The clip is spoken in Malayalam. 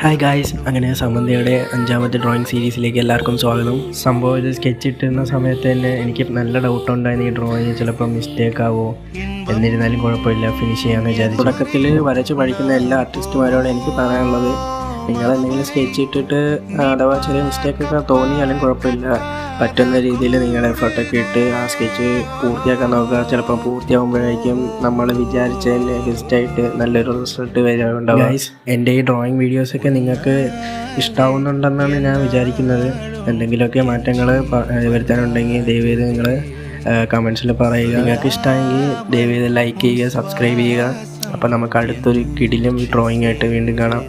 ഹായ് ഗായ്സ്, അങ്ങനെ സമന്തിയുടെ 5ാമത്തെ ഡ്രോയിങ് സീരീസിലേക്ക് എല്ലാവർക്കും സ്വാഗതം. സംഭവം ഇത് സ്കെച്ച് ഇട്ടുന്ന സമയത്ത് തന്നെ എനിക്ക് നല്ല ഡൗട്ട് ഉണ്ടായിരുന്നു, ഈ ഡ്രോയിങ് ചിലപ്പോൾ മിസ്റ്റേക്ക് ആവോ. എന്നിരുന്നാലും കുഴപ്പമില്ല, ഫിനിഷ് ചെയ്യാമെന്ന് വിചാരിച്ചു. തുടക്കത്തിൽ വരച്ച് പഠിക്കുന്ന എല്ലാ ആർട്ടിസ്റ്റുമാരോടും എനിക്ക് പറയാനുള്ളത്, നിങ്ങൾ എന്തെങ്കിലും സ്കെച്ച് ഇട്ടിട്ട് അഥവാ ചെറിയ മിസ്റ്റേക്കൊക്കെ തോന്നിയാലും കുഴപ്പമില്ല, പറ്റുന്ന രീതിയിൽ നിങ്ങൾ എഫർട്ടൊക്കെ ഇട്ട് ആ സ്കെച്ച് പൂർത്തിയാക്കാൻ നോക്കുക. ചിലപ്പോൾ പൂർത്തിയാകുമ്പോഴേക്കും നമ്മൾ വിചാരിച്ചതിന് ബെസ്റ്റായിട്ട് നല്ലൊരു റിസൾട്ട് വരാറുണ്ടാവും. ഗൈസ്, എൻ്റെ ഈ ഡ്രോയിങ് വീഡിയോസൊക്കെ നിങ്ങൾക്ക് ഇഷ്ടമാവുന്നുണ്ടെന്നാണ് ഞാൻ വിചാരിക്കുന്നത്. എന്തെങ്കിലുമൊക്കെ മാറ്റങ്ങൾ വരുത്താനുണ്ടെങ്കിൽ ദയവേത് നിങ്ങൾ കമൻസിൽ പറയുക. നിങ്ങൾക്ക് ഇഷ്ടമെങ്കിൽ ദയവേത് ലൈക്ക് ചെയ്യുക, സബ്സ്ക്രൈബ് ചെയ്യുക. അപ്പോൾ നമുക്ക് അടുത്തൊരു കിടിലം ഡ്രോയിങ് ആയിട്ട് വീണ്ടും കാണാം.